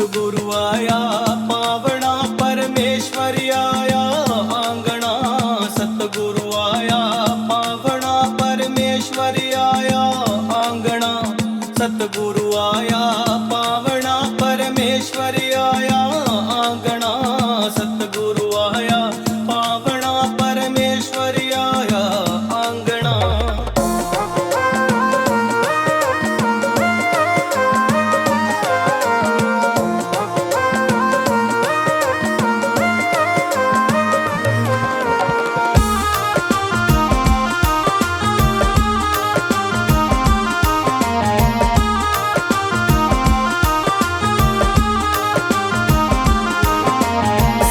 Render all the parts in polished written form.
सतगुरु आया पावना परमेश्वर आया आंगना। सतगुरु आया पावना परमेश्वर आया आंगना। सतगुरु आया पावना परमेश्वर आया आंगना। सतगुरु आया पावना परमेश्वर आया आंगना।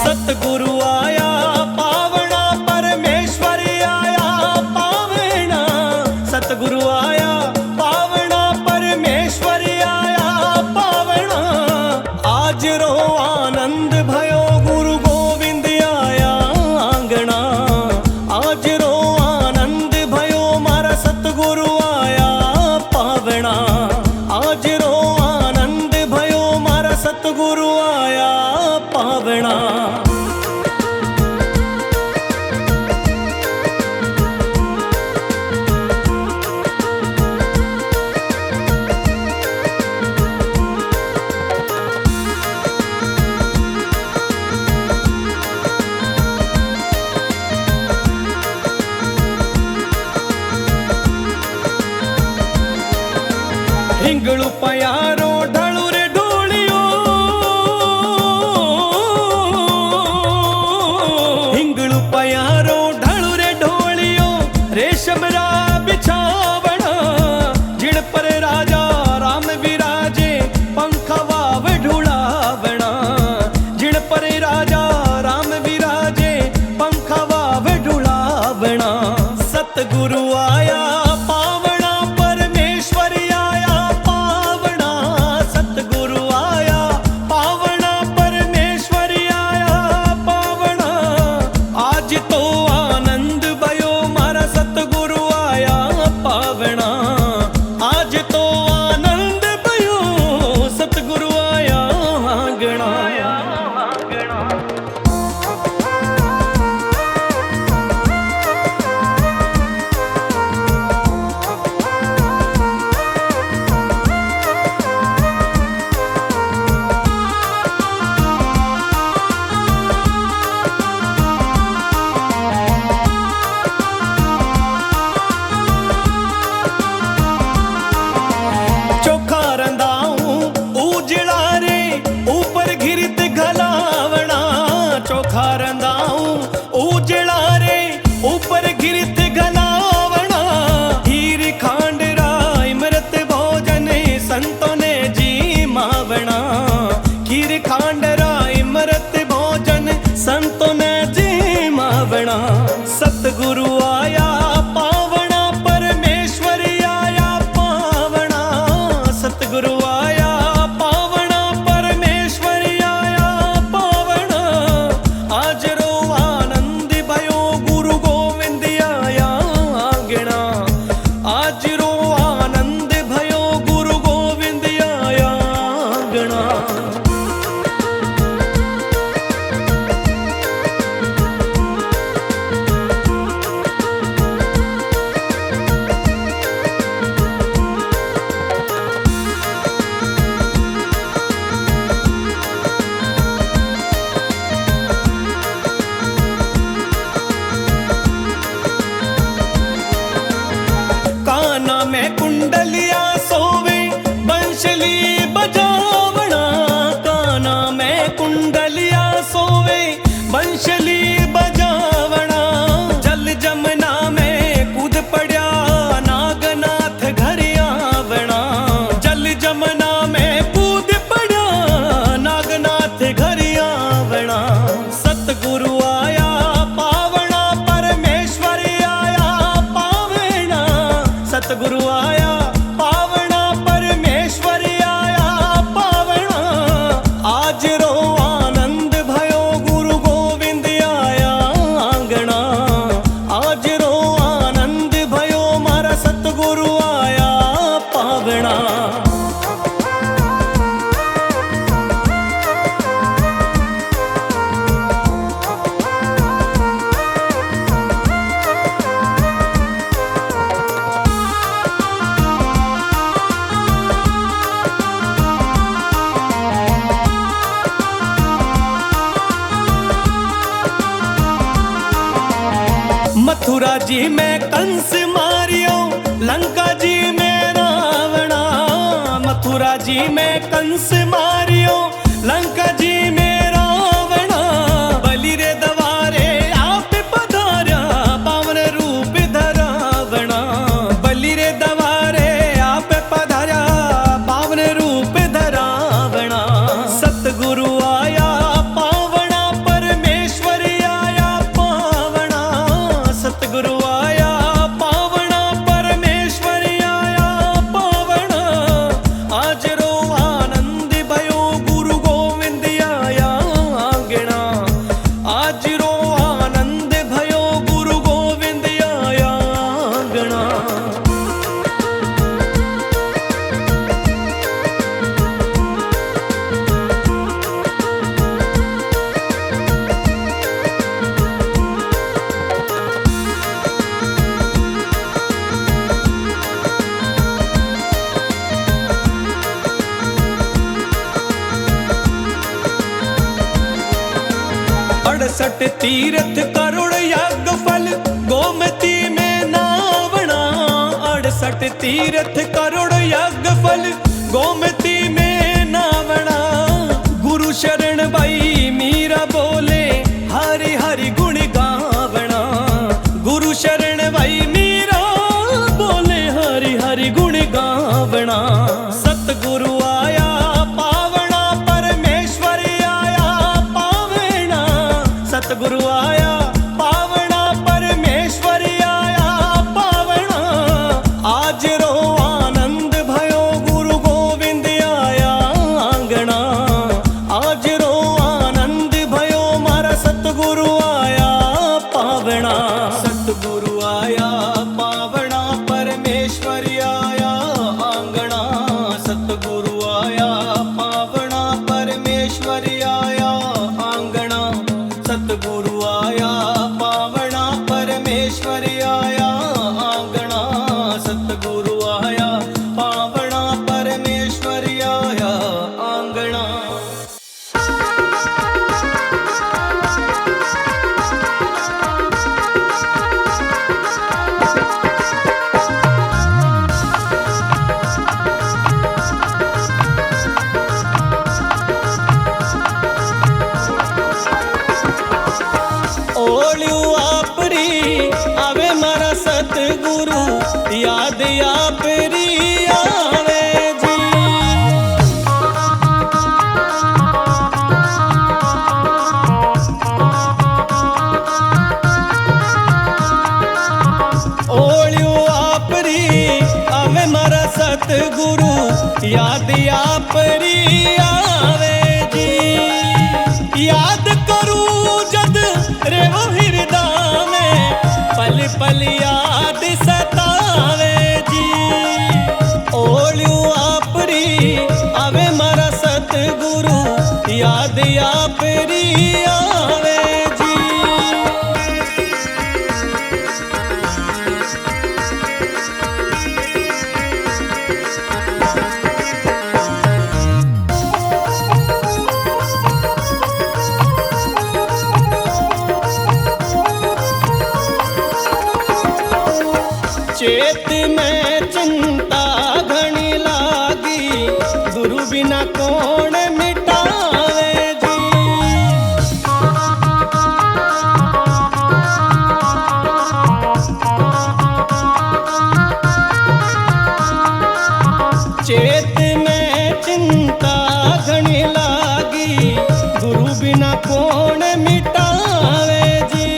सतगुरु आया पावना परमेश्वर आया पावना। सतगुरु आया पावना परमेश्वर आया पावना। आज रो आनंद भयो गुरु गोविंद आया आंगना। आज रो आनंद भयो मारा सतगुरु आया पावना। आज रो आनंद भयो मारा सतगुरु आया पावना। मथुरा जी में कंस मारियो, लंका जी में रावणा। मथुरा जी में कंस मारियो, लंका जी में रावणा। बलि रे दवारे आप पधार्या, पावन रूप धरावणा। बलि रे दवारे आप पधार्या, पावन रूप धरावणा। सतगुरु आया पावना, परमेश्वर आया पावना। सतगुरु आया पावना, परमेश्वर आया पावना। आज रो आनंद भयो, गुरु गोविंद आया आंगना। आज रो आनंद भयो, गुरु गोविंद आया आंगना। अड़सठ तीर्थ करुण यज्ञ फल, गोमती में नावना। अड़सठ तीर्थ करुण यज्ञ फल, गोमती में नावना। गुरु शरण भाई मीरा बोले, हरि हरि गुण गावना। गुरु शरण भाई मीरा बोले, हरि हरि गुण गावना। सतगुरु आया पावना, परमेश्वर आया पावना। सतगुरु आया पावना, परमेश्वर आया पावना। आज रो आनंद भयो, गुरु गोविंद आया आंगना। आज रो आनंद भयो, मारा सतगुरु आया पावना। सतगुरु आया पावना, परमेश्वर आया आंगना। सतगुरु आया पावना, परमेश्वर आया आंगना। सतगुरु आया पावना, परमेश्वर आया आंगना। सतगुरु आया पावना, परमेश्वर आया आंगना। ओलियो आपरी आवे मारा सतगुरु, याद आपरी आवे जी। ओलियो आपरी आवे मारा सतगुरु, याद आपरी आवे जी। याद करूं जद रे वो हृदय में, पल पल याद सतावे जी। ओलियो आपरी आवे मारा सतगुरु, याद आपरी आवे जी। चेत में चिंता घनी लागी, गुरु बिना कौन मिटावे जी। चेत में चिंता घनी लागी, गुरु बिना कौन मिटावे जी।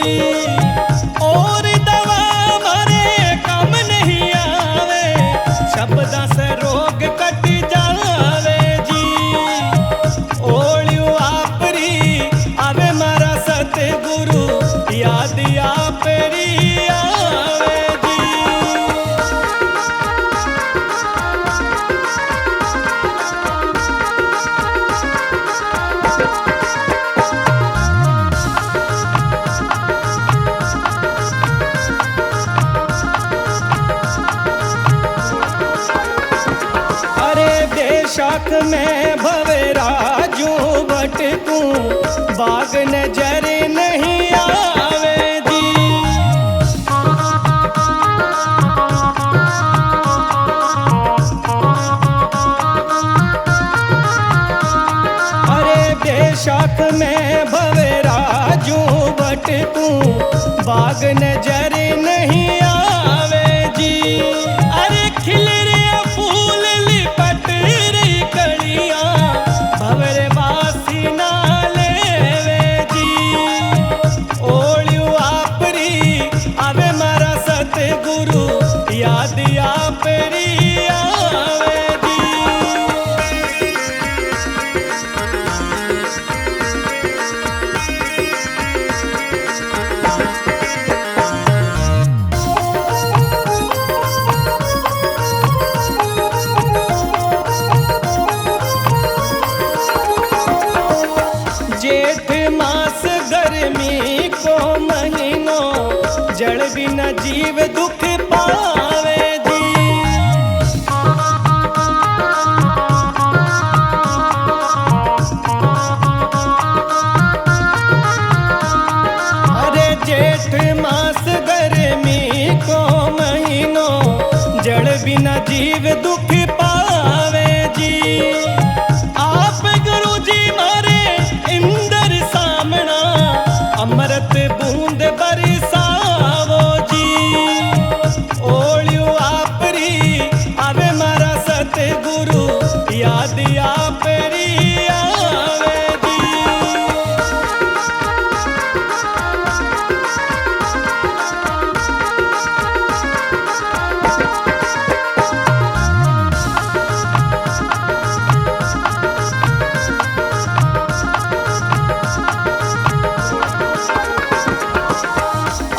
और दवा मारे काम नहीं आवे, शब्दा से रोग कट जावे जी। ओलियो आपरी आवे मारा सतगुरु, याद आपरी आवे जी। शाख में भवराजू भटकूं, बाग नजर नहीं आवे जी। शाख में भवे राजू भटकूं बाग नजर नहीं आवे जी। अरे खिल रे फूल लिपट रही कलियां भवरे बासी ना लेवे जी। ओलियो आपरी आवे मारा सतगुरु याद आपरी आवे जी। जेठ मास गर्मी को महीनो जल बिना जीव दुख पावे जी। अरे जेठ मास गर्मी को महीनो जल बिना जीव दुख पावे जी। आप गुरु जी मारे इंदर सामना अमृत बूंद बरसावो जी। ओलियो आपरी आवे मारा सतगुरु याद आपरी आवे जी।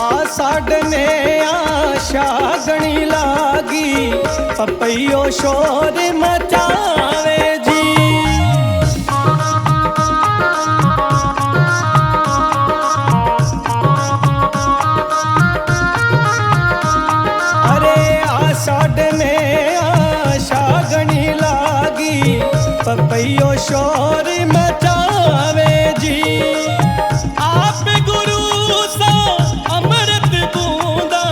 आषाढ़ में आशा गणी लागी पपैयो शोर मचावे जी। अरे आषाढ़ में आशा गणी लागी पपैयो शोर मचावे जी। आप गुरु सा अमृत बूंदा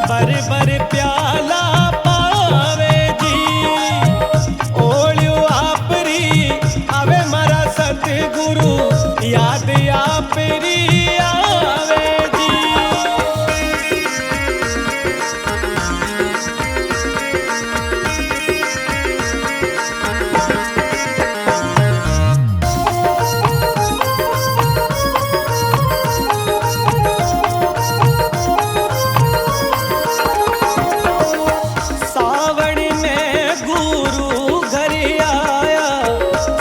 बर बर प्याला पावे जी। ओलियो आपरी आवे मारा सतगुरु याद आपरी आवे जी। सावण में गुरु घर आया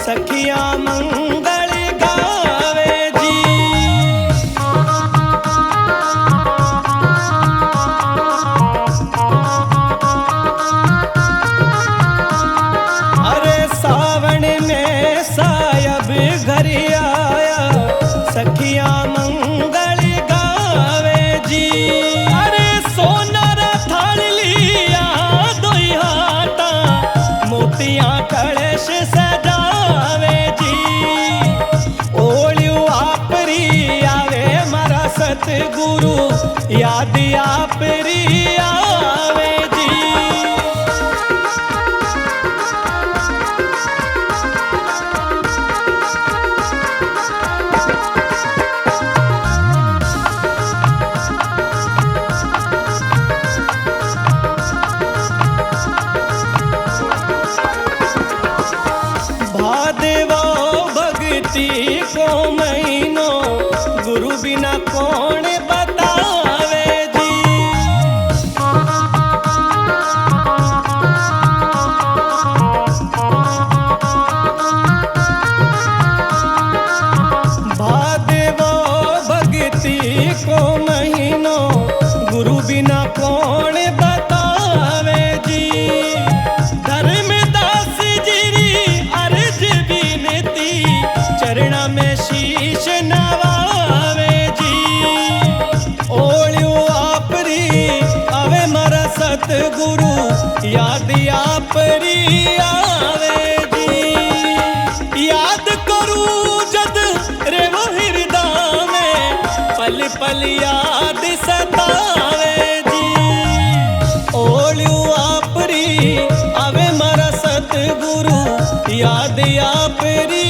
सखियां मंगल गावे जी। अरे सावण में सायब घर आया सखियां मंगल गावे जी। अरे सोनारा थाल लिया दोई हाथा मोतियां कलश सजावे जी। ओलियो आपरी आवे मारा सतगुरु याद आपरी आवे जी। भादवा भक्ति को महीनो गुरु बिना कौन बतावे जी। भादवा भक्ति को महीनो गुरु बिना कौन बतावे जी। धर्मदास जी अर्ज विनती चरणा में शीश नवावे जी। ओलियो आपरी आवे मारा सतगुरु याद आपरी आवे जी। याद करूं जद रे वो हृदय में पल पल याद सतावे जी। ओलियो आपरी आवे मारा सतगुरु याद आपरी